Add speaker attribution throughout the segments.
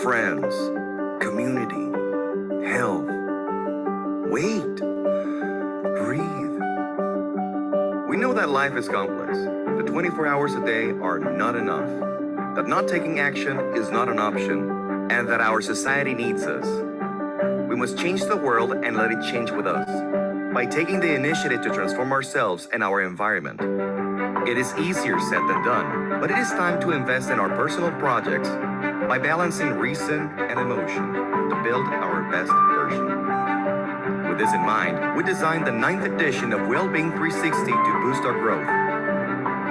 Speaker 1: friends, community, health. Wait, breathe. We know that life is complex, that 24 hours a day are not enough, that not taking action is not an option, and that our society needs us. We must change the world and let it change with us by taking the initiative to transform ourselves and our environment. It is easier said than done, but it is time to invest in our personal projects by balancing reason and emotion to build our best version. With this in mind, we designed the 9th edition of Wellbeing 360 to boost our growth.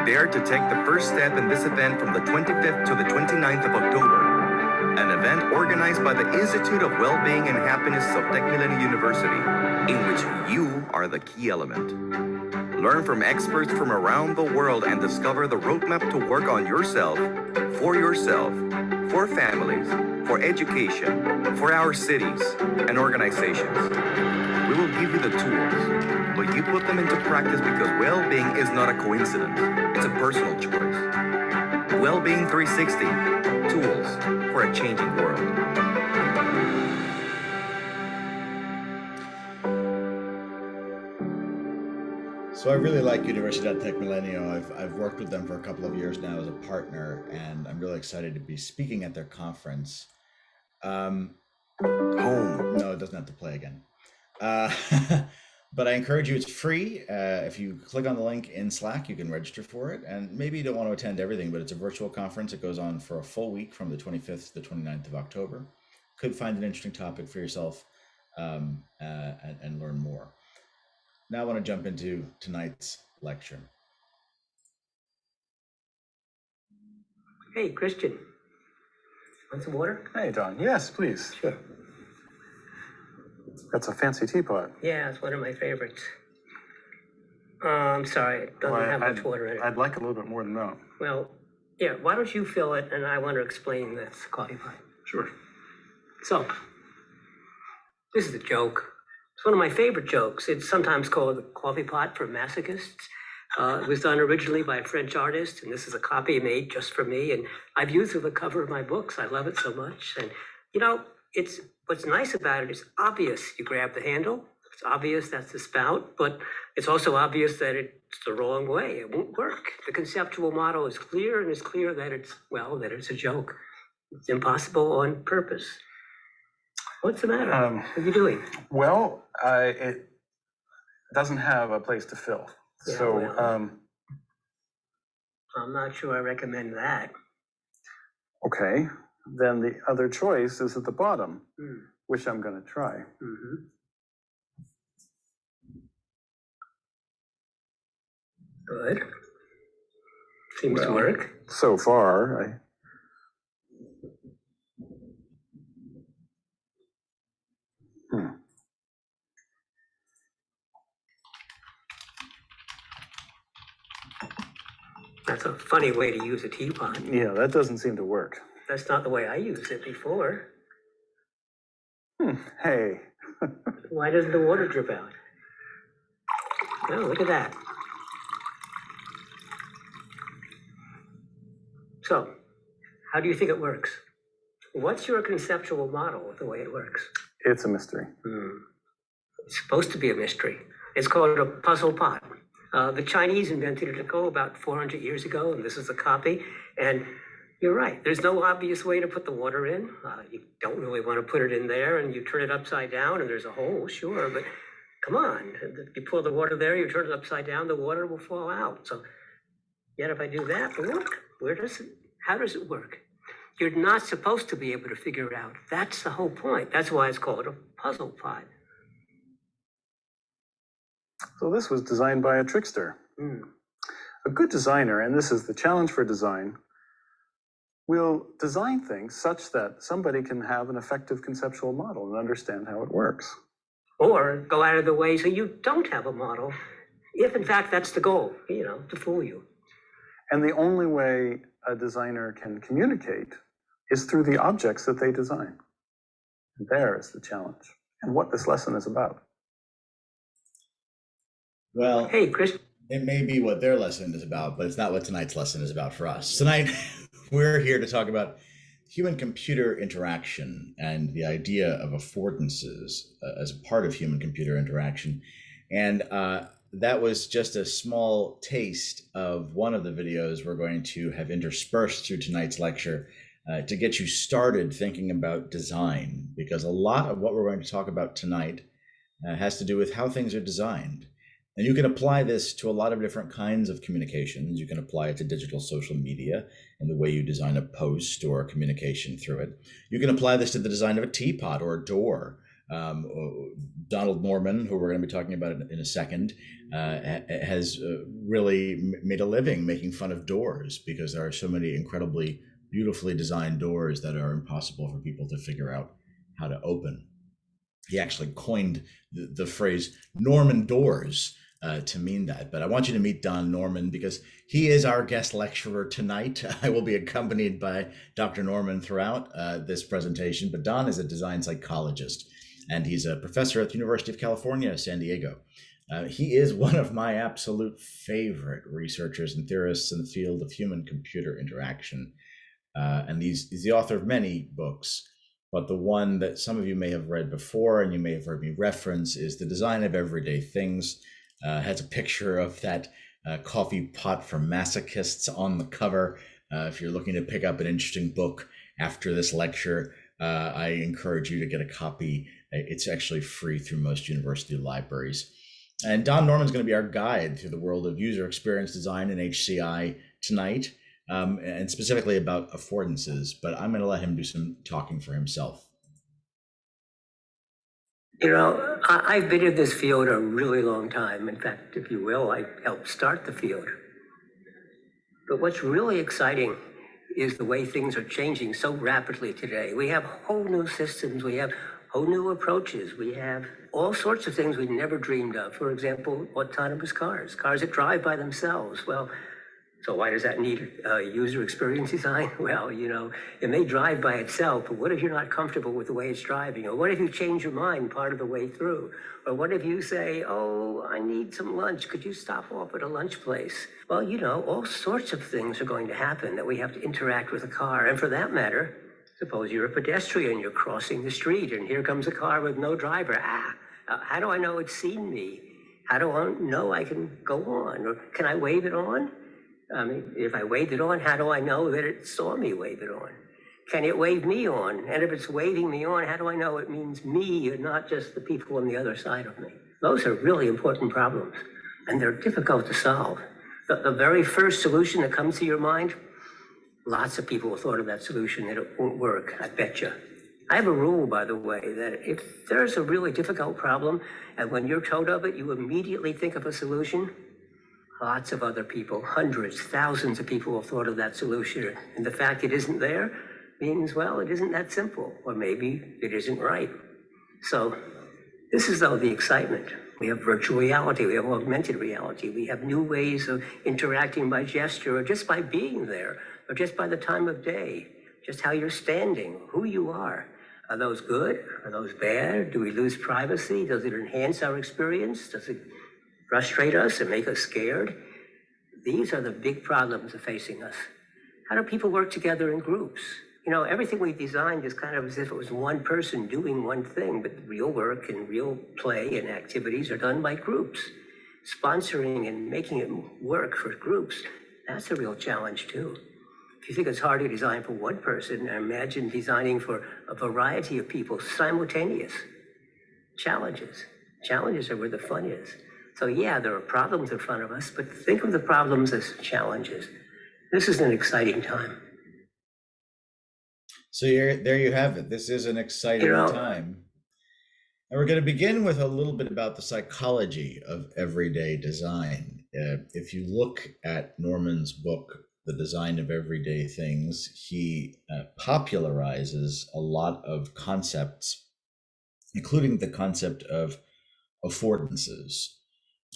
Speaker 1: Dare to take the first step in this event from the 25th to the 29th of October, an event organized by the Institute of Wellbeing and Happiness of Tech Millennium University, in which you are the key element. Learn from experts from around the world and discover the roadmap to work on yourself, for families, for education, for our cities and organizations. We will give you the tools, but you put them into practice because well-being is not a coincidence. It's a personal choice. Wellbeing 360, tools for a changing world.
Speaker 2: So I really like Universidad Tech Milenio. I've worked with them for a couple of years now as a partner, and I'm really excited to be speaking at their conference.
Speaker 1: Home.
Speaker 2: No, it doesn't have to play again. But I encourage you, it's free. If you click on the link in Slack, you can register for it. And maybe you don't want to attend everything, but it's a virtual conference. It goes on for a full week from the 25th to the 29th of October. Could find an interesting topic for yourself and learn more. Now I want to jump into tonight's lecture.
Speaker 3: Hey, Christian, want some water?
Speaker 4: Hey, Don. Yes, please.
Speaker 3: Sure.
Speaker 4: That's a fancy teapot.
Speaker 3: Yeah, it's one of my favorites. I'm sorry, it doesn't have much water in it.
Speaker 4: I'd like a little bit more than that.
Speaker 3: Well, yeah, why don't you fill it and I want to explain this coffee pot.
Speaker 4: Sure.
Speaker 3: So, this is a joke. It's one of my favorite jokes. It's sometimes called the coffee pot for masochists. It was done originally by a French artist, and this is a copy made just for me. And I've used it on the cover of my books. I love it so much. And you know, it's what's nice about it is obvious. You grab the handle. It's obvious that's the spout, but it's also obvious that it's the wrong way. It won't work. The conceptual model is clear, and it's clear that it's a joke. It's impossible on purpose. What's the matter? What are you doing?
Speaker 4: Well, it doesn't have a place to fill.
Speaker 3: Yeah,
Speaker 4: so,
Speaker 3: well, I'm not sure I recommend that.
Speaker 4: okay. Then the other choice is at the bottom, which I'm going to try.
Speaker 3: Mm-hmm. Good. Seems to work.
Speaker 4: So far,
Speaker 3: That's a funny way to use a teapot.
Speaker 4: yeah, that doesn't seem to work.
Speaker 3: That's not the way I used it before.
Speaker 4: Hey.
Speaker 3: Why doesn't the water drip out? Oh, look at that. So, how do you think it works? What's your conceptual model of the way it works?
Speaker 4: It's a mystery.
Speaker 3: It's supposed to be a mystery. It's called a puzzle pot. The Chinese invented it about 400 years ago, and this is a copy. And you're right, there's no obvious way to put the water in. You don't really want to put it in there, and you turn it upside down, and there's a hole, sure, but come on. If you pour the water there, you turn it upside down, the water will fall out. So, yet if I do that, look, how does it work? You're not supposed to be able to figure it out. That's the whole point. That's why it's called a puzzle pot.
Speaker 4: So this was designed by a trickster. A good designer, and this is the challenge for design, will design things such that somebody can have an effective conceptual model and understand how it works.
Speaker 3: Or go out of the way so you don't have a model, if in fact that's the goal, to fool you.
Speaker 4: And the only way a designer can communicate is through the objects that they design. And there is the challenge, and what this lesson is about.
Speaker 2: Well,
Speaker 3: hey, Chris.
Speaker 2: It may be what their lesson is about, but it's not what tonight's lesson is about for us. Tonight, we're here to talk about human-computer interaction and the idea of affordances as a part of human-computer interaction. And that was just a small taste of one of the videos we're going to have interspersed through tonight's lecture to get you started thinking about design, because a lot of what we're going to talk about tonight has to do with how things are designed. And you can apply this to a lot of different kinds of communications. You can apply it to digital social media and the way you design a post or a communication through it. You can apply this to the design of a teapot or a door. Donald Norman, who we're going to be talking about in a second, has really made a living making fun of doors, because there are so many incredibly beautifully designed doors that are impossible for people to figure out how to open. He actually coined the phrase Norman doors to mean that. But I want you to meet Don Norman, because he is our guest lecturer tonight. I will be accompanied by Dr. Norman throughout this presentation, but Don is a design psychologist, and he's a professor at the University of California, San Diego. He is one of my absolute favorite researchers and theorists in the field of human-computer interaction. And he's the author of many books, but the one that some of you may have read before and you may have heard me reference is The Design of Everyday Things. Has a picture of that coffee pot for masochists on the cover. If you're looking to pick up an interesting book after this lecture, I encourage you to get a copy. It's actually free through most university libraries. And Don Norman's going to be our guide through the world of user experience design in HCI tonight. And specifically about affordances, but I'm going to let him do some talking for himself.
Speaker 3: You know, I've been in this field a really long time. In fact, if you will, I helped start the field. But what's really exciting is the way things are changing so rapidly today. We have whole new systems, we have whole new approaches, we have all sorts of things we never dreamed of. For example, autonomous cars that drive by themselves. Well, so why does that need user experience design? Well, you know, it may drive by itself, but what if you're not comfortable with the way it's driving? Or what if you change your mind part of the way through? Or what if you say, oh, I need some lunch, could you stop off at a lunch place? Well, you know, all sorts of things are going to happen that we have to interact with a car. And for that matter, suppose you're a pedestrian, you're crossing the street, and here comes a car with no driver. How do I know it's seen me? How do I know I can go on? Or can I wave it on? I mean, if I waved it on, how do I know that it saw me wave it on? Can it wave me on? And if it's waving me on, how do I know it means me and not just the people on the other side of me? Those are really important problems, and they're difficult to solve. The very first solution that comes to your mind, lots of people have thought of that solution and it won't work, I bet you. I have a rule, by the way, that if there's a really difficult problem and when you're told of it, you immediately think of a solution, lots of other people, hundreds, thousands of people have thought of that solution. And the fact it isn't there means, well, it isn't that simple, or maybe it isn't right. So this is, though, the excitement. We have virtual reality, we have augmented reality, we have new ways of interacting by gesture, or just by being there, or just by the time of day, just how you're standing, who you are. Are those good? Are those bad? Do we lose privacy? Does it enhance our experience? Does it frustrate us and make us scared? These are the big problems that are facing us. How do people work together in groups? You know, everything we designed is kind of as if it was one person doing one thing, but real work and real play and activities are done by groups. Sponsoring and making it work for groups, that's a real challenge too. If you think it's hard to design for one person, imagine designing for a variety of people, simultaneous. Challenges. Challenges are where the fun is. So yeah, there are problems in front of us, but think of the problems as challenges. This is an exciting time.
Speaker 2: So there you have it. This is an exciting time. And we're going to begin with a little bit about the psychology of everyday design. If you look at Norman's book, The Design of Everyday Things, he popularizes a lot of concepts, including the concept of affordances.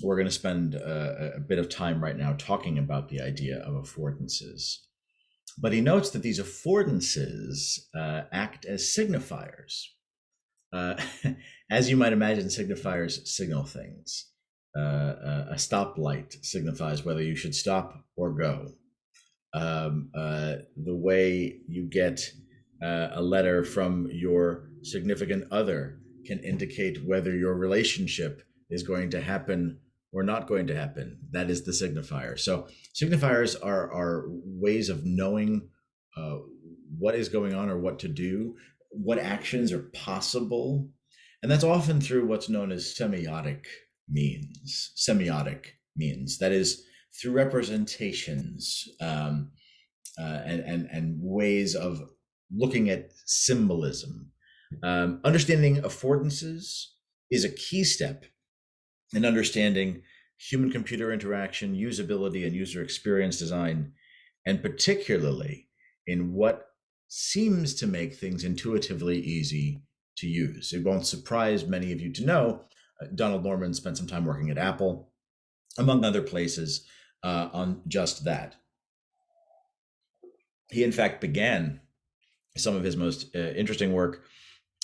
Speaker 2: We're going to spend a bit of time right now talking about the idea of affordances. But he notes that these affordances act as signifiers. As you might imagine, signifiers signal things. A stoplight signifies whether you should stop or go. The way you get A letter from your significant other can indicate whether your relationship is going to happen or not going to happen. That is the signifier. So signifiers are ways of knowing what is going on or what to do, what actions are possible. And that's often through what's known as semiotic means. Semiotic means, that is, through representations and ways of looking at symbolism. Understanding affordances is a key step in understanding human-computer interaction, usability, and user experience design, and particularly in what seems to make things intuitively easy to use. It won't surprise many of you to know Donald Norman spent some time working at Apple, among other places, on just that. He, in fact, began some of his most interesting work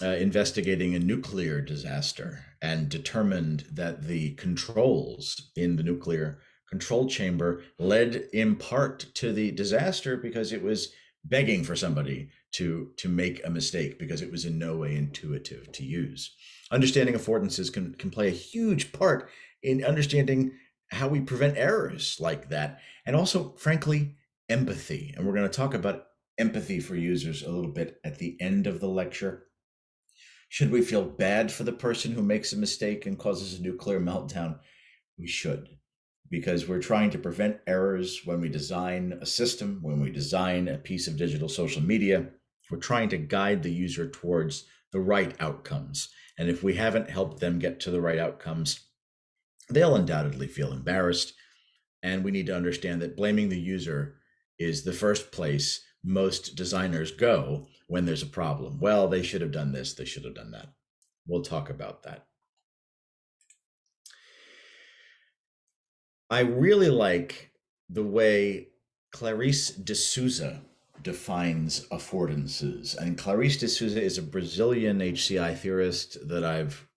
Speaker 2: investigating a nuclear disaster, and determined that the controls in the nuclear control chamber led in part to the disaster because it was begging for somebody to make a mistake because it was in no way intuitive to use. Understanding affordances can play a huge part in understanding how we prevent errors like that, and also, frankly, empathy. And we're going to talk about empathy for users a little bit at the end of the lecture. Should we feel bad for the person who makes a mistake and causes a nuclear meltdown? We should, because we're trying to prevent errors when we design a system, when we design a piece of digital social media. We're trying to guide the user towards the right outcomes. And if we haven't helped them get to the right outcomes, they'll undoubtedly feel embarrassed. And we need to understand that blaming the user is the first place most designers go when there's a problem. Well, they should have done this, they should have done that. We'll talk about that. I really like the way Clarice de Souza defines affordances. And Clarice de Souza is a Brazilian HCI theorist that I've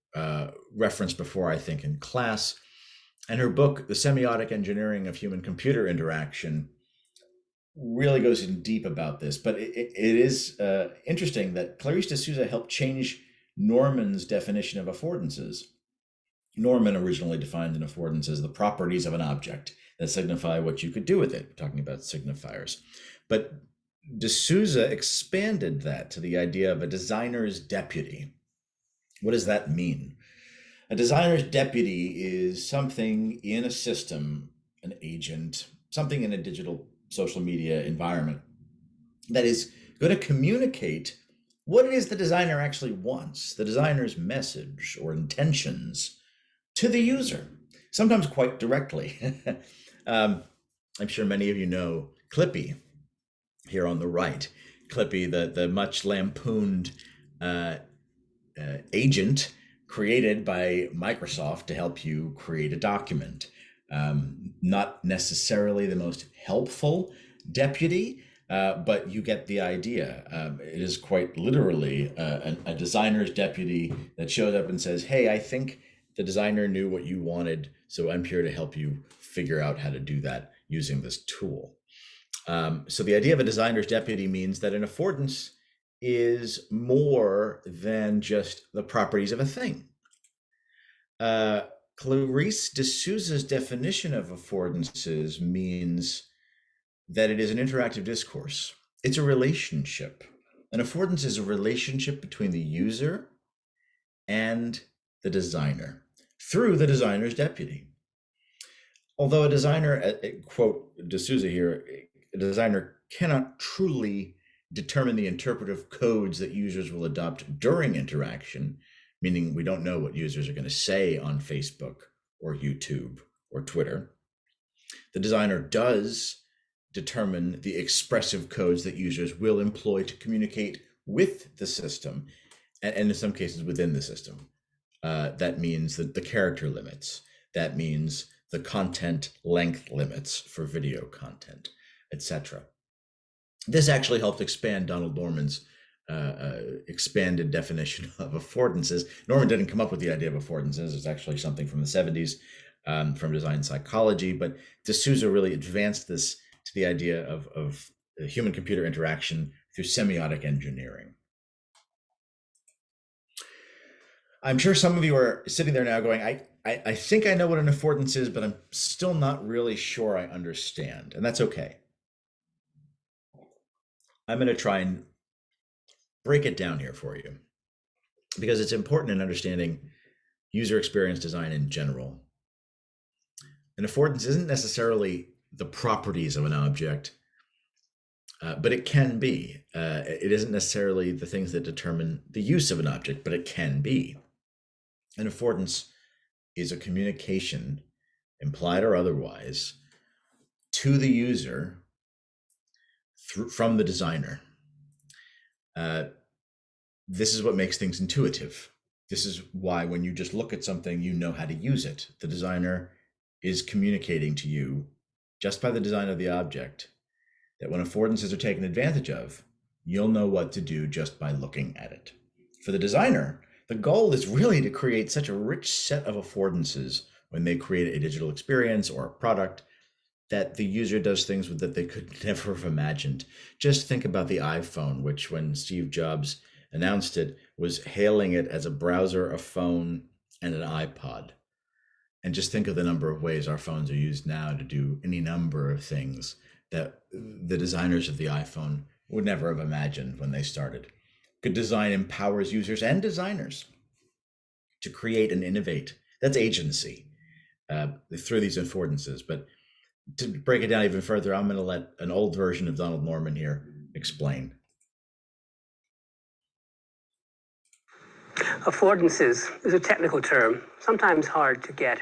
Speaker 2: referenced before, I think, in class. And her book, The Semiotic Engineering of Human-Computer Interaction, really goes in deep about this. But it is interesting that Clarice de Souza helped change Norman's definition of affordances. Norman originally defined an affordance as the properties of an object that signify what you could do with it. We're talking about signifiers. But de Souza expanded that to the idea of a designer's deputy. What does that mean? A designer's deputy is something in a system, an agent, something in a digital social media environment that is going to communicate what it is the designer actually wants, the designer's message or intentions, to the user, sometimes quite directly. I'm sure many of you know Clippy here on the right. Clippy, the much lampooned agent created by Microsoft to help you create a document. Not necessarily the most helpful deputy, but you get the idea. It is quite literally a designer's deputy that shows up and says, hey, I think the designer knew what you wanted, so I'm here to help you figure out how to do that using this tool. So the idea of a designer's deputy means that an affordance is more than just the properties of a thing. Clarice de Souza's definition of affordances means that it is an interactive discourse. It's a relationship. An affordance is a relationship between the user and the designer through the designer's deputy. Although a designer, quote de Souza here, a designer cannot truly determine the interpretive codes that users will adopt during interaction, meaning we don't know what users are going to say on Facebook or YouTube or Twitter. The designer does determine the expressive codes that users will employ to communicate with the system, and in some cases within the system. That means that the character limits, that means the content length limits for video content, etc. This actually helped expand Donald Norman's expanded definition of affordances. Norman didn't come up with the idea of affordances. It's actually something from the 70s from design psychology, but de Souza really advanced this to the idea of human-computer interaction through semiotic engineering. I'm sure some of you are sitting there now going, I think I know what an affordance is, but I'm still not really sure I understand. And that's okay. I'm going to try and break it down here for you because it's important in understanding user experience design in general. An affordance isn't necessarily the properties of an object, but it can be. It isn't necessarily the things that determine the use of an object, but it can be. An affordance is a communication, implied or otherwise, to the user from the designer. This is what makes things intuitive. This is why when you just look at something, you know how to use it. The designer is communicating to you just by the design of the object that when affordances are taken advantage of, you'll know what to do just by looking at it. For the designer, the goal is really to create such a rich set of affordances when they create a digital experience or a product that the user does things with that they could never have imagined. Just think about the iPhone, which when Steve Jobs announced it, was hailing it as a browser, a phone, and an iPod. And just think of the number of ways our phones are used now to do any number of things that the designers of the iPhone would never have imagined when they started. Good design empowers users and designers to create and innovate. That's agency through these affordances. But to break it down even further, I'm going to let an old version of Donald Norman here explain.
Speaker 3: Affordances is a technical term, sometimes hard to get,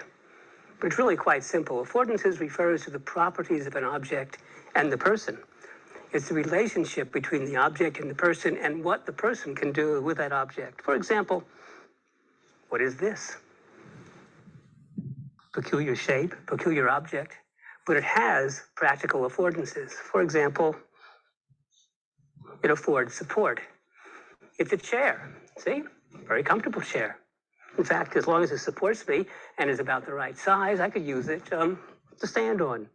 Speaker 3: but it's really quite simple. Affordances refers to the properties of an object and the person. It's the relationship between the object and the person and what the person can do with that object. For example, what is this? Peculiar shape, peculiar object, but it has practical affordances. For example, it affords support. It's a chair, see? Very comfortable chair. In fact, as long as it supports me and is about the right size, I could use it to stand on.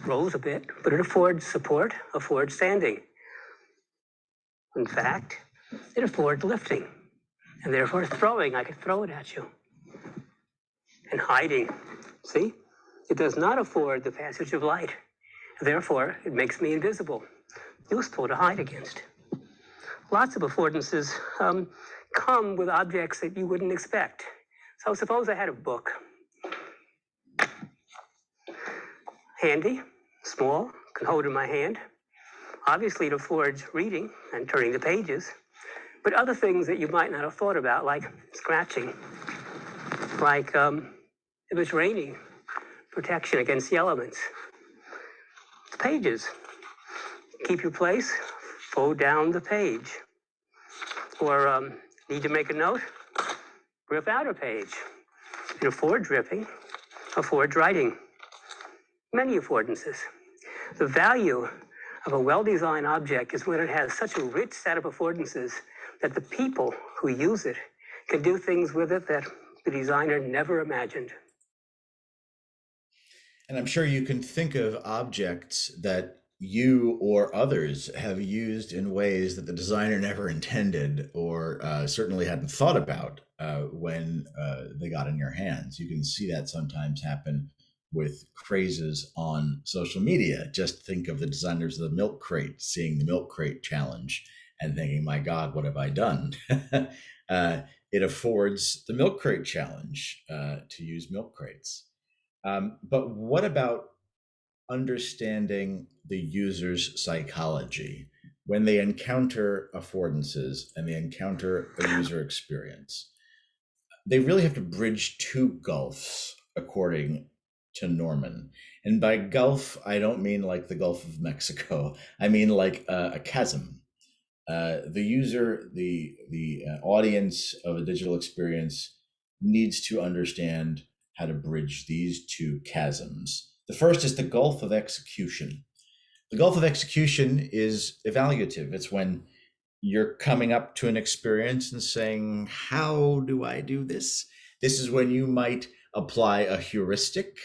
Speaker 3: Rolls a bit, but it affords support, affords standing. In fact, it affords lifting, and therefore throwing. I could throw it at you. And hiding, see? It does not afford the passage of light. Therefore, it makes me invisible, useful to hide against. Lots of affordances come with objects that you wouldn't expect. So suppose I had a book. Handy, small, can hold in my hand. Obviously, it affords reading and turning the pages, but other things that you might not have thought about, like scratching, like if it's raining, protection against the elements. The pages, keep your place, fold down the page. Or need to make a note, rip out a page. It affords ripping, affords writing. Many affordances. The value of a well-designed object is when it has such a rich set of affordances that the people who use it can do things with it that the designer never imagined.
Speaker 2: And I'm sure you can think of objects that you or others have used in ways that the designer never intended or certainly hadn't thought about when they got in your hands. You can see that sometimes happen with crazes on social media. Just think of the designers of the milk crate, seeing the milk crate challenge and thinking, my God, what have I done? It affords the milk crate challenge to use milk crates. But what about understanding the user's psychology when they encounter affordances and they encounter a user experience? They really have to bridge two gulfs, according to Norman. And by gulf, I don't mean like the Gulf of Mexico. I mean like a chasm. The user, the audience of a digital experience needs to understand how to bridge these two chasms. The first is the gulf of execution. The gulf of execution is evaluative. It's when you're coming up to an experience and saying, how do I do this? This is when you might apply a heuristic.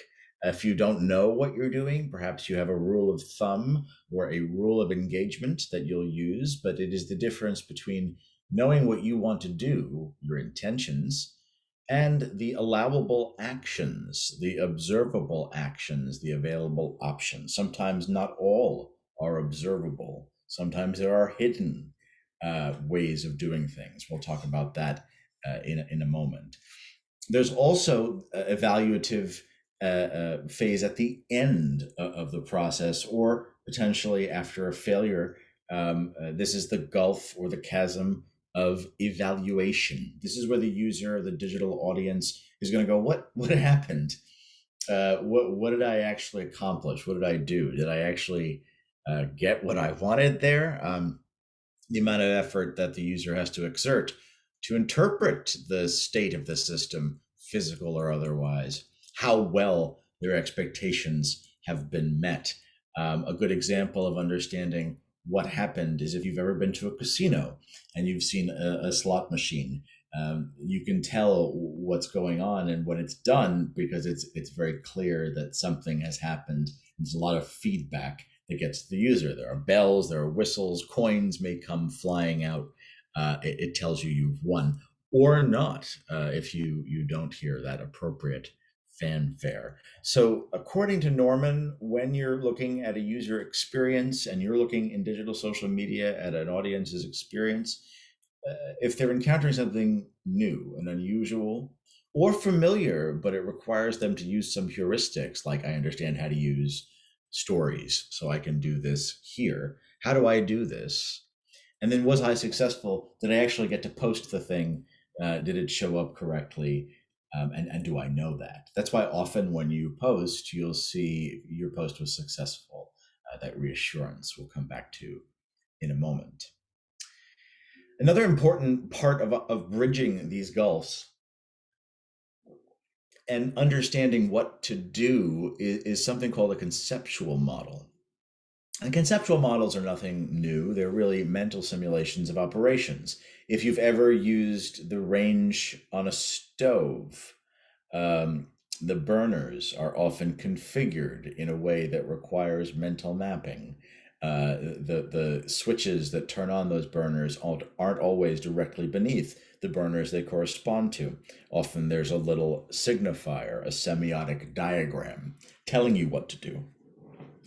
Speaker 2: If you don't know what you're doing, perhaps you have a rule of thumb or a rule of engagement that you'll use, but it is the difference between knowing what you want to do, your intentions, and the allowable actions, the observable actions, the available options. Sometimes not all are observable. Sometimes there are hidden ways of doing things. We'll talk about that in a moment. There's also evaluative phase at the end of the process, or potentially after a failure. This is the gulf or the chasm of evaluation. This is where the user, the digital audience, is going to go, what happened? What did I actually accomplish? What did I do? Did I actually get what I wanted there? The amount of effort that the user has to exert to interpret the state of the system, physical or otherwise, how well their expectations have been met. A good example of understanding what happened is if you've ever been to a casino and you've seen a slot machine. You can tell what's going on and when it's done because it's very clear that something has happened. There's a lot of feedback that gets to the user. There are bells, there are whistles, coins may come flying out. It tells you you've won or not if you don't hear that appropriate fanfare. So according to Norman, when you're looking at a user experience and you're looking in digital social media at an audience's experience, if they're encountering something new and unusual or familiar, but it requires them to use some heuristics, like I understand how to use stories, so I can do this here. How do I do this? And then was I successful? Did I actually get to post the thing? Did it show up correctly? And do I know that? That's why often when you post, you'll see your post was successful. That reassurance we'll come back to in a moment. Another important part of bridging these gulfs and understanding what to do is something called a conceptual model. And conceptual models are nothing new. They're really mental simulations of operations. If you've ever used the range on a stove, the burners are often configured in a way that requires mental mapping. The switches that turn on those burners aren't always directly beneath the burners they correspond to. Often there's a little signifier, a semiotic diagram telling you what to do.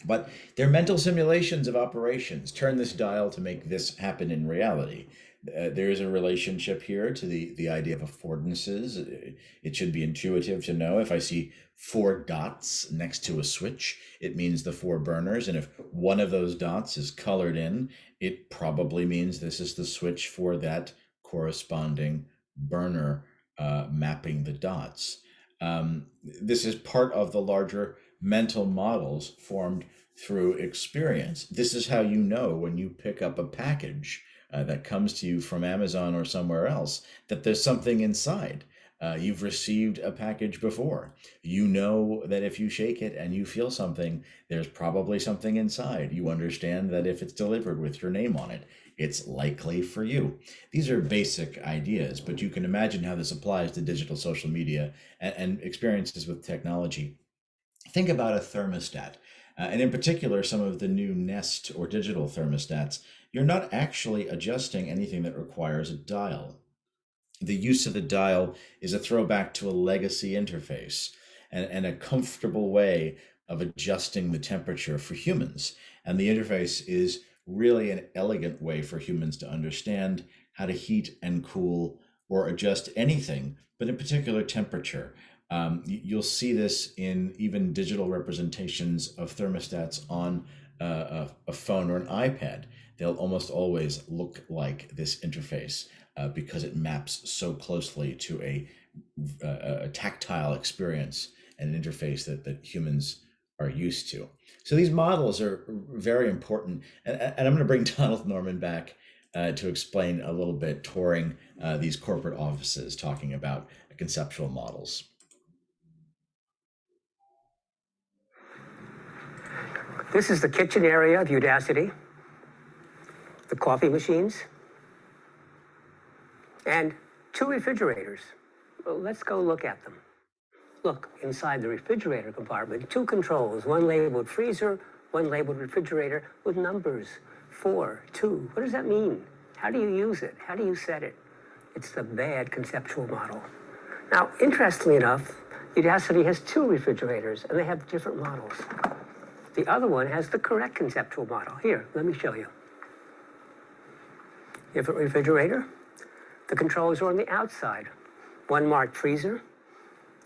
Speaker 2: But they're mental simulations of operations. Turn this dial to make this happen in reality. There is a relationship here to the idea of affordances. It should be intuitive to know if I see 4 dots next to a switch, it means the 4 burners. And if one of those dots is colored in, it probably means this is the switch for that corresponding burner mapping the dots. This is part of the larger mental models formed through experience. This is how you know when you pick up a package that comes to you from Amazon or somewhere else that there's something inside. You've received a package before. You know that if you shake it and you feel something, there's probably something inside. You understand that if it's delivered with your name on it, it's likely for you. These are basic ideas, but you can imagine how this applies to digital social media and experiences with technology. Think about a thermostat, and in particular, some of the new Nest or digital thermostats. You're not actually adjusting anything that requires a dial. The use of the dial is a throwback to a legacy interface and a comfortable way of adjusting the temperature for humans. And the interface is really an elegant way for humans to understand how to heat and cool or adjust anything, but in particular temperature. You'll see this in even digital representations of thermostats on a phone or an iPad. They'll almost always look like this interface because it maps so closely to a tactile experience and an interface that humans are used to. So these models are very important. And I'm going to bring Donald Norman back to explain a little bit, touring these corporate offices, talking about conceptual models.
Speaker 3: This is the kitchen area of Udacity, the coffee machines, and 2 refrigerators. Well, let's go look at them. look, inside the refrigerator compartment, 2 controls, one labeled freezer, one labeled refrigerator with numbers, 4, 2. What does that mean? How do you use it? How do you set it? It's the bad conceptual model. Now, interestingly enough, Udacity has 2 refrigerators, and they have different models. The other one has the correct conceptual model. Here, let me show you. Different refrigerator. The controls are on the outside. One marked freezer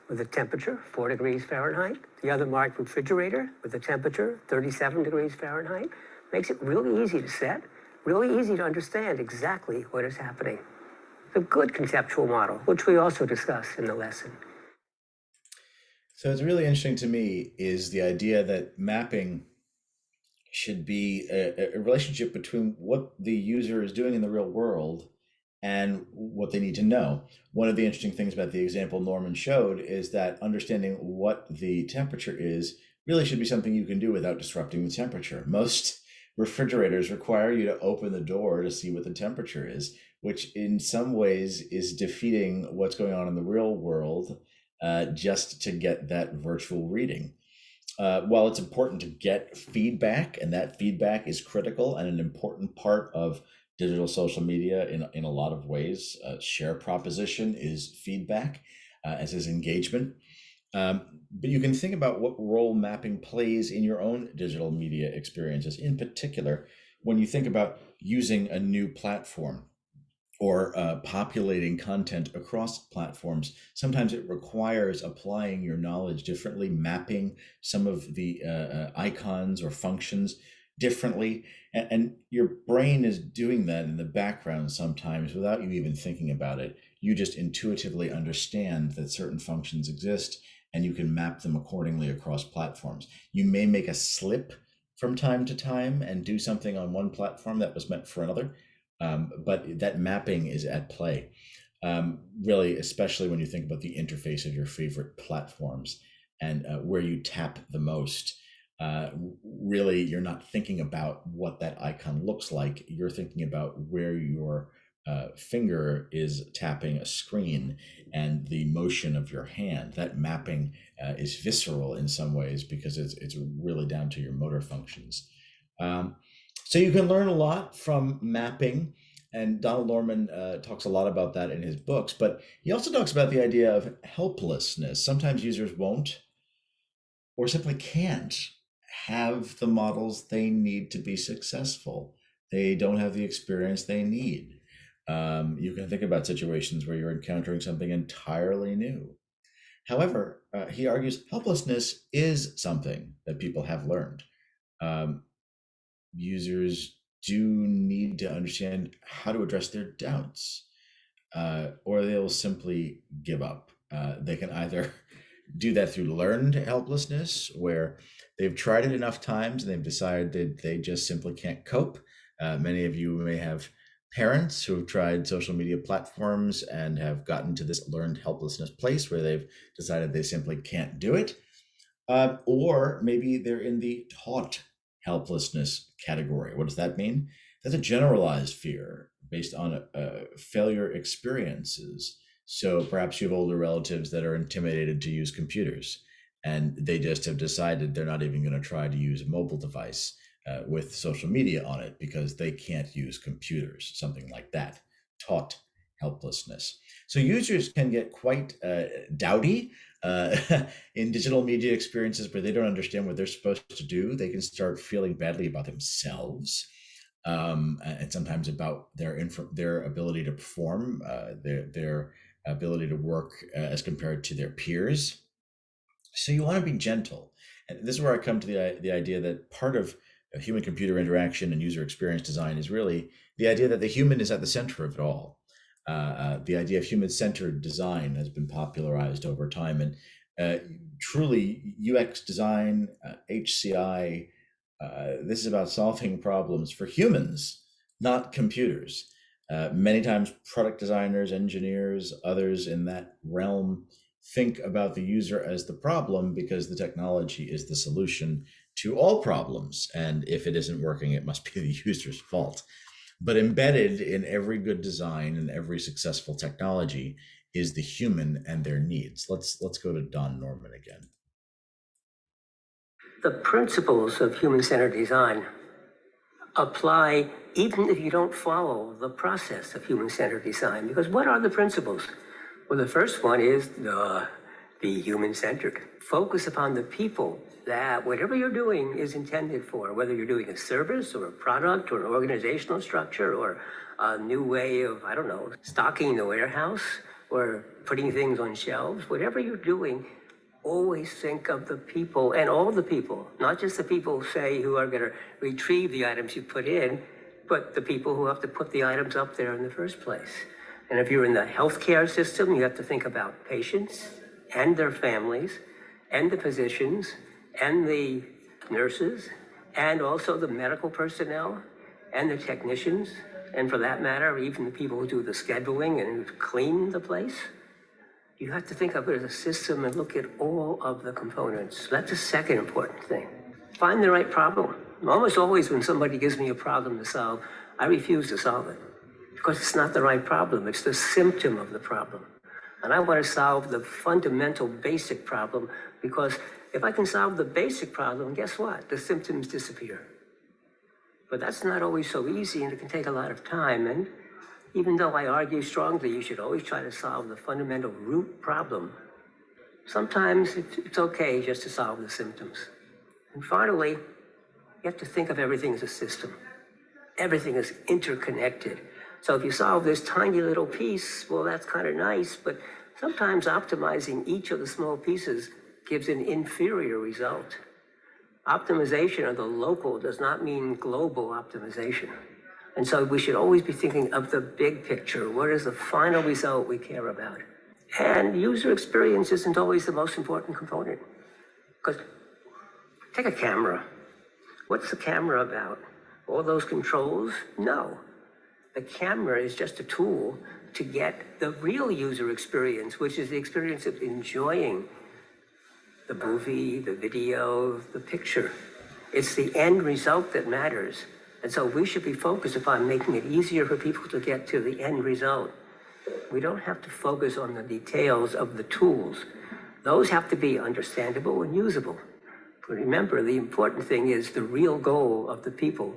Speaker 3: with a temperature, 4 degrees Fahrenheit. The other marked refrigerator with a temperature, 37 degrees Fahrenheit. Makes it really easy to set, really easy to understand exactly what is happening. The good conceptual model, which we also discuss in the lesson.
Speaker 2: So it's really interesting to me is the idea that mapping should be a relationship between what the user is doing in the real world and what they need to know. One of the interesting things about the example Norman showed is that understanding what the temperature is really should be something you can do without disrupting the temperature. Most refrigerators require you to open the door to see what the temperature is, which in some ways is defeating what's going on in the real world just to get that virtual reading. While it's important to get feedback, and that feedback is critical and an important part of digital social media in a lot of ways, share proposition is feedback, as is engagement. But you can think about what role mapping plays in your own digital media experiences, in particular, when you think about using a new platform or populating content across platforms. Sometimes it requires applying your knowledge differently, mapping some of the icons or functions differently. And your brain is doing that in the background sometimes without you even thinking about it. You just intuitively understand that certain functions exist and you can map them accordingly across platforms. You may make a slip from time to time and do something on one platform that was meant for another. But that mapping is at play, really, especially when you think about the interface of your favorite platforms and where you tap the most. Really, you're not thinking about what that icon looks like. You're thinking about where your finger is tapping a screen and the motion of your hand. That mapping is visceral in some ways because it's really down to your motor functions. So you can learn a lot from mapping, and Donald Norman talks a lot about that in his books, but he also talks about the idea of helplessness. Sometimes users won't or simply can't have the models they need to be successful. They don't have the experience they need. You can think about situations where you're encountering something entirely new. However, he argues helplessness is something that people have learned. Users do need to understand how to address their doubts, or they'll simply give up. They can either do that through learned helplessness, where they've tried it enough times and they've decided that they just simply can't cope. Many of you may have parents who have tried social media platforms and have gotten to this learned helplessness place where they've decided they simply can't do it. Or maybe they're in the taught helplessness category. What does that mean? That's a generalized fear based on failure experiences. So perhaps you have older relatives that are intimidated to use computers, and they just have decided they're not even going to try to use a mobile device with social media on it because they can't use computers, something like that. Taught helplessness. So users can get quite dowdy in digital media experiences where they don't understand what they're supposed to do. They can start feeling badly about themselves, and sometimes about their ability to perform, their ability to work as compared to their peers. So you want to be gentle. And this is where I come to the idea that part of human-computer interaction and user experience design is really the idea that the human is at the center of it all. The idea of human-centered design has been popularized over time, and truly UX design, HCI, this is about solving problems for humans, not computers. Many times product designers, engineers, others in that realm think about the user as the problem because the technology is the solution to all problems. And if it isn't working, it must be the user's fault. But embedded in every good design and every successful technology is the human and their needs. Let's go to Don Norman again.
Speaker 3: The principles of human-centered design apply even if you don't follow the process of human-centered design. Because what are the principles? Well, the first one is be human-centered. Focus upon the people that whatever you're doing is intended for, whether you're doing a service or a product or an organizational structure or a new way of, I don't know, stocking the warehouse or putting things on shelves, whatever you're doing, always think of the people and all the people, not just the people, say, who are going to retrieve the items you put in, but the people who have to put the items up there in the first place. And if you're in the healthcare system, you have to think about patients and their families and the physicians and the nurses and also the medical personnel and the technicians, and for that matter, even the people who do the scheduling and who clean the place. You have to think of it as a system and look at all of the components. That's the second important thing. Find the right problem. Almost always when somebody gives me a problem to solve, I refuse to solve it because it's not the right problem. It's the symptom of the problem. And I want to solve the fundamental basic problem, because if I can solve the basic problem, guess what? The symptoms disappear. But that's not always so easy, and it can take a lot of time. And even though I argue strongly you should always try to solve the fundamental root problem, sometimes it's okay just to solve the symptoms. And finally, you have to think of everything as a system. Everything is interconnected. So if you solve this tiny little piece, well, that's kind of nice, but sometimes optimizing each of the small pieces gives an inferior result. Optimization of the local does not mean global optimization. And so we should always be thinking of the big picture. What is the final result we care about? And user experience isn't always the most important component. Because take a camera. What's the camera about? All those controls? No. The camera is just a tool to get the real user experience, which is the experience of enjoying the movie, the video, the picture. It's the end result that matters. And so we should be focused upon making it easier for people to get to the end result. We don't have to focus on the details of the tools. Those have to be understandable and usable. But remember, the important thing is the real goal of the people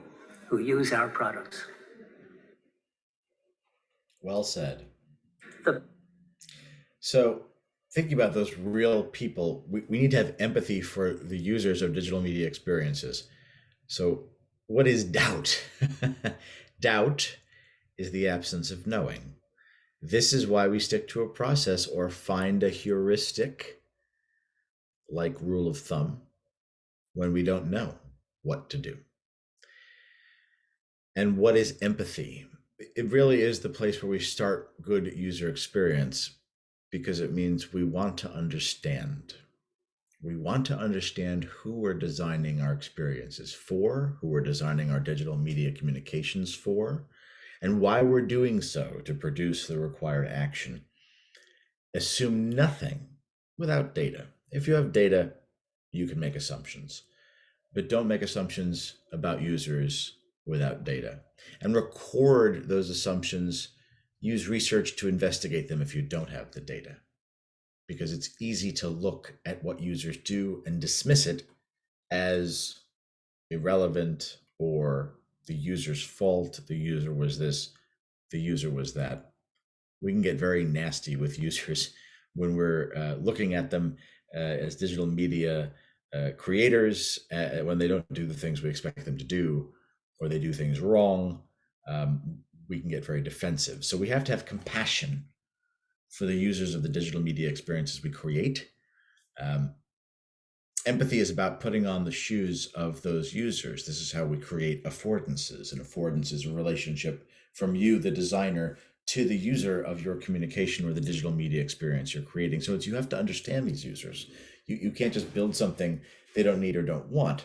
Speaker 3: who use our products.
Speaker 2: Well said. So thinking about those real people, we need to have empathy for the users of digital media experiences. So what is doubt? Doubt is the absence of knowing. This is why we stick to a process or find a heuristic, like rule of thumb, when we don't know what to do. And what is empathy? It really is the place where we start good user experience, because it means we want to understand. We want to understand who we're designing our experiences for, who we're designing our digital media communications for, and why we're doing so to produce the required action. Assume nothing without data. If you have data, you can make assumptions, but don't make assumptions about users without data. And record those assumptions. Use research to investigate them if you don't have the data, because it's easy to look at what users do and dismiss it as irrelevant or the user's fault. The user was this, the user was that. We can get very nasty with users when we're looking at them as digital media creators when they don't do the things we expect them to do, or they do things wrong. We can get very defensive. So we have to have compassion for the users of the digital media experiences we create. Empathy is about putting on the shoes of those users. This is how we create affordances. And affordance is a relationship from you, the designer, to the user of your communication or the digital media experience you're creating. So you have to understand these users. You can't just build something they don't need or don't want.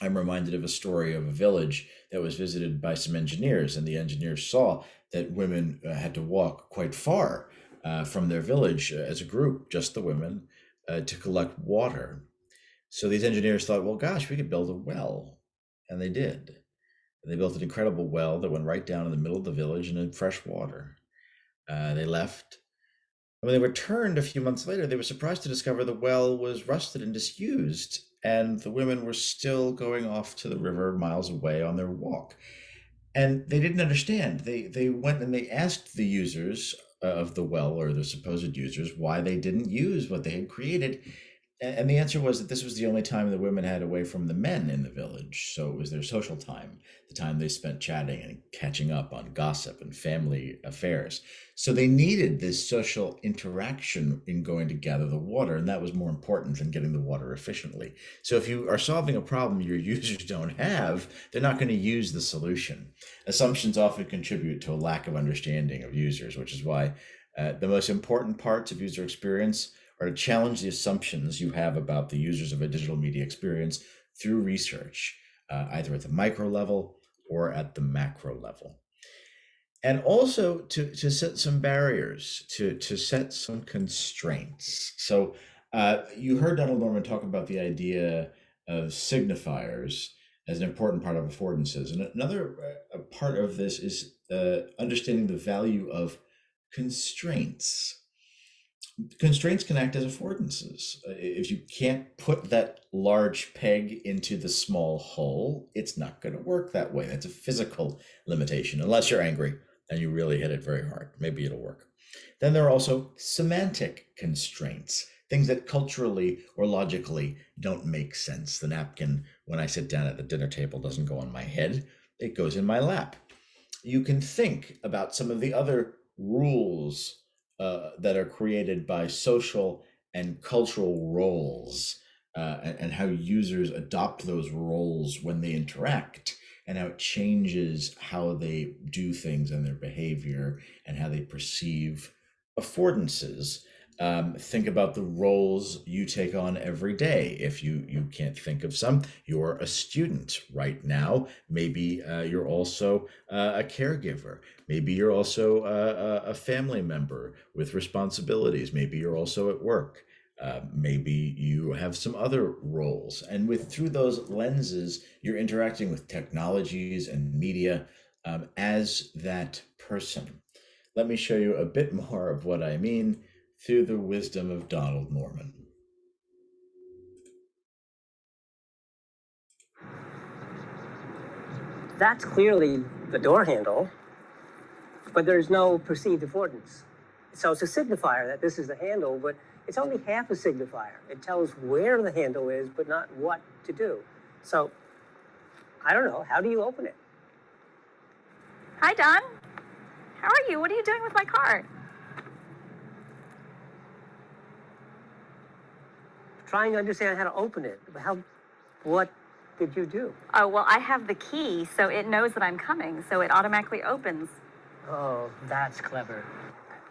Speaker 2: I'm reminded of a story of a village that was visited by some engineers, and the engineers saw that women had to walk quite far from their village as a group, just the women, to collect water. So these engineers thought, well, gosh, we could build a well. And they did. And they built an incredible well that went right down in the middle of the village and in fresh water. They left. When they returned a few months later, they were surprised to discover the well was rusted and disused, and the women were still going off to the river miles away on their walk. And they didn't understand. They went and they asked the users of the well, or the supposed users, why they didn't use what they had created. And the answer was that this was the only time the women had away from the men in the village. So it was their social time, the time they spent chatting and catching up on gossip and family affairs. So they needed this social interaction in going to gather the water, and that was more important than getting the water efficiently. So if you are solving a problem your users don't have, they're not going to use the solution. Assumptions often contribute to a lack of understanding of users, which is why the most important parts of user experience or to challenge the assumptions you have about the users of a digital media experience through research, either at the micro level or at the macro level. And also to set some barriers, to set some constraints. So you heard Donald Norman talk about the idea of signifiers as an important part of affordances. And another part of this is understanding the value of constraints. Constraints can act as affordances. If you can't put that large peg into the small hole, it's not going to work that way. That's a physical limitation, unless you're angry and you really hit it very hard. Maybe it'll work. Then there are also semantic constraints, things that culturally or logically don't make sense. The napkin, when I sit down at the dinner table, doesn't go on my head, it goes in my lap. You can think about some of the other rules that are created by social and cultural roles, and how users adopt those roles when they interact, and how it changes how they do things and their behavior and how they perceive affordances. Think about the roles you take on every day. If you can't think of some, you're a student right now. Maybe you're also a caregiver. Maybe you're also a family member with responsibilities. Maybe you're also at work. Maybe you have some other roles. And through those lenses, you're interacting with technologies and media as that person. Let me show you a bit more of what I mean through the wisdom of Donald Norman.
Speaker 3: That's clearly the door handle, but there's no perceived affordance. So it's a signifier that this is the handle, but it's only half a signifier. It tells where the handle is, but not what to do. So I don't know, how do you open it?
Speaker 5: Hi, Don. How are you? What are you doing with my car?
Speaker 3: Trying to understand how to open it. What did you do?
Speaker 5: Oh, well, I have the key, so it knows that I'm coming, so it automatically opens.
Speaker 3: Oh, that's clever.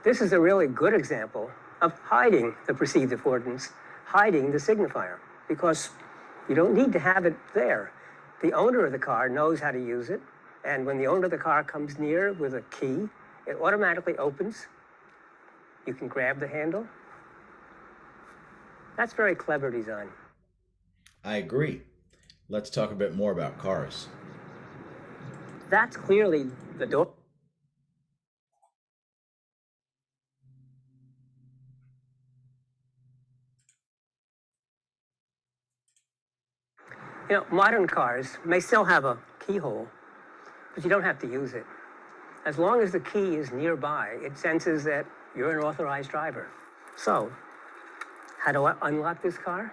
Speaker 3: This is a really good example of hiding the perceived affordance, hiding the signifier, because you don't need to have it there. The owner of the car knows how to use it, and when the owner of the car comes near with a key, it automatically opens. You can grab the handle. That's very clever design.
Speaker 2: I agree. Let's talk a bit more about cars.
Speaker 3: That's clearly the door. You know, modern cars may still have a keyhole, but you don't have to use it. As long as the key is nearby, it senses that you're an authorized driver. So, how do I unlock this car?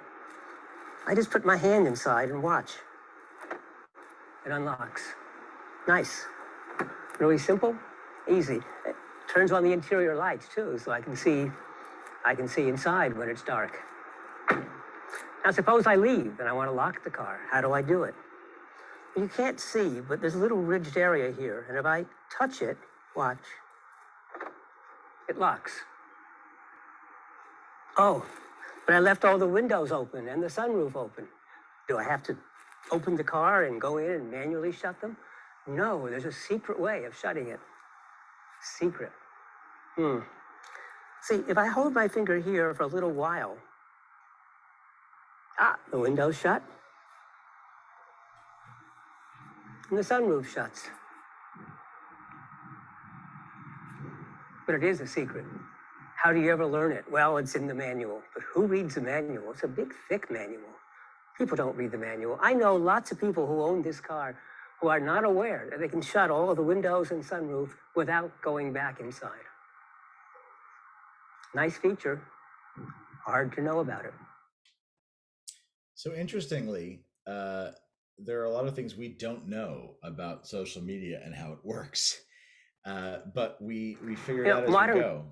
Speaker 3: I just put my hand inside and watch. It unlocks. Nice. Really simple, easy. It turns on the interior lights too, so I can see inside when it's dark. Now suppose I leave and I want to lock the car. How do I do it? You can't see, but there's a little ridged area here, and if I touch it, watch, it locks. Oh, but I left all the windows open and the sunroof open. Do I have to open the car and go in and manually shut them? No, there's a secret way of shutting it. Secret. See, if I hold my finger here for a little while, the window's shut, and the sunroof shuts. But it is a secret. How do you ever learn it? Well, it's in the manual. But who reads the manual? It's a big, thick manual. People don't read the manual. I know lots of people who own this car who are not aware that they can shut all of the windows and sunroof without going back inside. Nice feature. Hard to know about it.
Speaker 2: So interestingly, there are a lot of things we don't know about social media and how it works, but we figure it out as we go.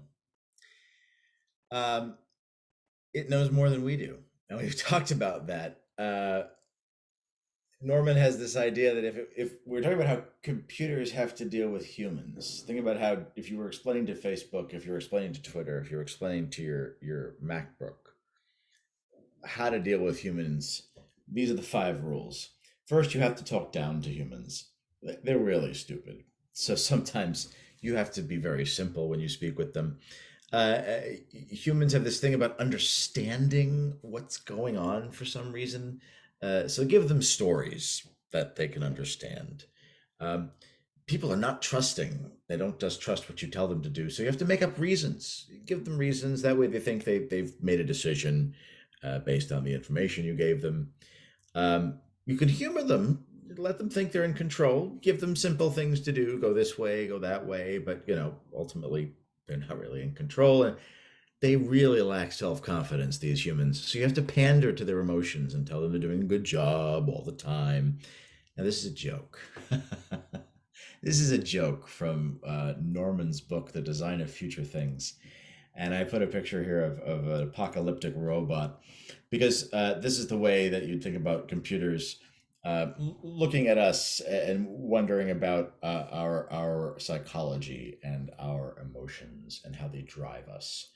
Speaker 2: It knows more than we do, and we've talked about that. Norman has this idea that if we're talking about how computers have to deal with humans, think about how if you were explaining to Facebook, if you were explaining to Twitter, if you were explaining to your MacBook how to deal with humans, these are the 5 rules. First, you have to talk down to humans. They're really stupid. So sometimes you have to be very simple when you speak with them. Humans have this thing about understanding what's going on for some reason. So give them stories that they can understand. People are not trusting. They don't just trust what you tell them to do. So you have to make up reasons. Give them reasons. That way they think they've made a decision based on the information you gave them. You can humor them, let them think they're in control, give them simple things to do, go this way, go that way, but ultimately they're not really in control, and they really lack self-confidence, these humans. So you have to pander to their emotions and tell them they're doing a good job all the time. Now this is a joke. This is a joke from Norman's book, The Design of Future Things. And I put a picture here of an apocalyptic robot, because this is the way that you'd think about computers looking at us and wondering about our psychology and our emotions and how they drive us.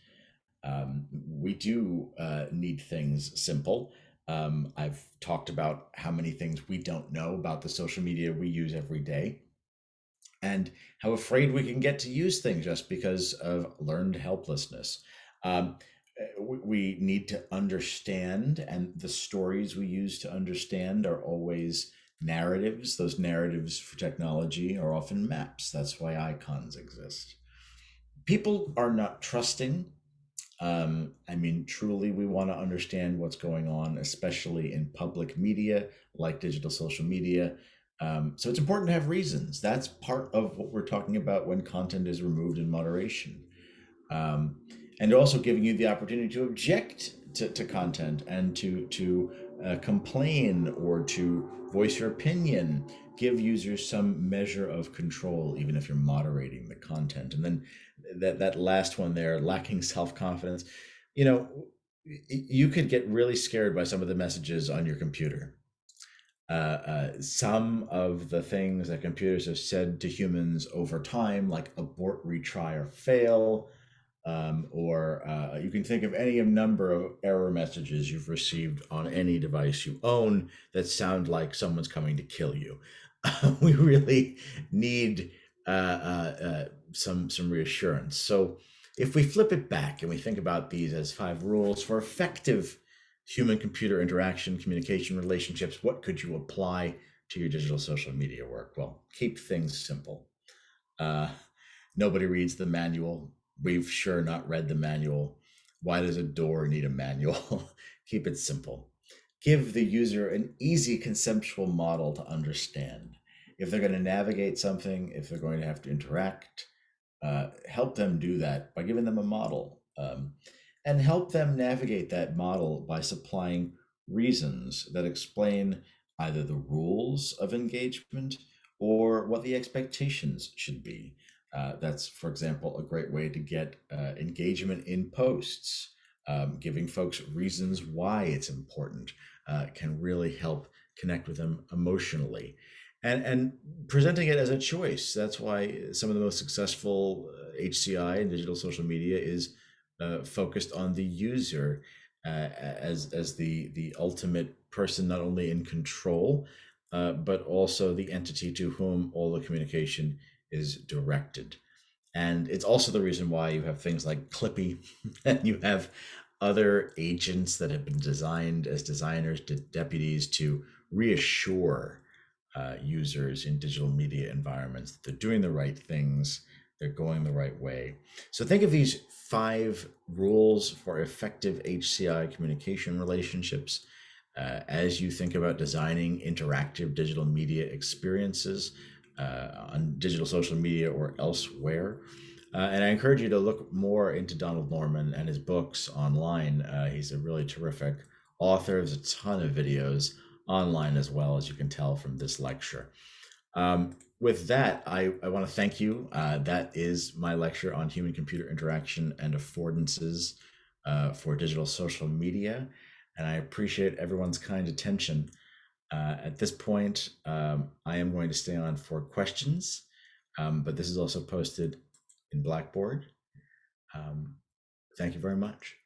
Speaker 2: We do need things simple. I've talked about how many things we don't know about the social media we use every day, and how afraid we can get to use things just because of learned helplessness. We need to understand, and the stories we use to understand are always narratives. Those narratives for technology are often maps. That's why icons exist. People are not trusting. Truly, we want to understand what's going on, especially in public media like digital social media. So it's important to have reasons. That's part of what we're talking about when content is removed in moderation. And also giving you the opportunity to object to content and to complain or to voice your opinion. Give users some measure of control, even if you're moderating the content. And then that last one there, lacking self-confidence. You could get really scared by some of the messages on your computer. Some of the things that computers have said to humans over time, like abort, retry, or fail, or you can think of any number of error messages you've received on any device you own that sound like someone's coming to kill you. We really need some reassurance. So if we flip it back and we think about these as 5 rules for effective human-computer interaction, communication, relationships, what could you apply to your digital social media work? Well, keep things simple. Nobody reads the manual. We've sure not read the manual. Why does a door need a manual? Keep it simple. Give the user an easy conceptual model to understand. If they're going to navigate something, if they're going to have to interact, help them do that by giving them a model. And help them navigate that model by supplying reasons that explain either the rules of engagement or what the expectations should be. That's, for example, a great way to get engagement in posts. Giving folks reasons why it's important can really help connect with them emotionally. And presenting it as a choice. That's why some of the most successful HCI and digital social media is focused on the user as the ultimate person, not only in control, but also the entity to whom all the communication is directed. And it's also the reason why you have things like Clippy, and you have other agents that have been designed as designers to deputies to reassure users in digital media environments that they're doing the right things, they're going the right way. So think of these 5 rules for effective HCI communication relationships as you think about designing interactive digital media experiences on digital social media or elsewhere. And I encourage you to look more into Donald Norman and his books online. He's a really terrific author. There's a ton of videos online as well, as you can tell from this lecture. With that, I want to thank you. That is my lecture on human-computer interaction and affordances for digital social media. And I appreciate everyone's kind attention. At this point, I am going to stay on for questions, but this is also posted in Blackboard. Thank you very much.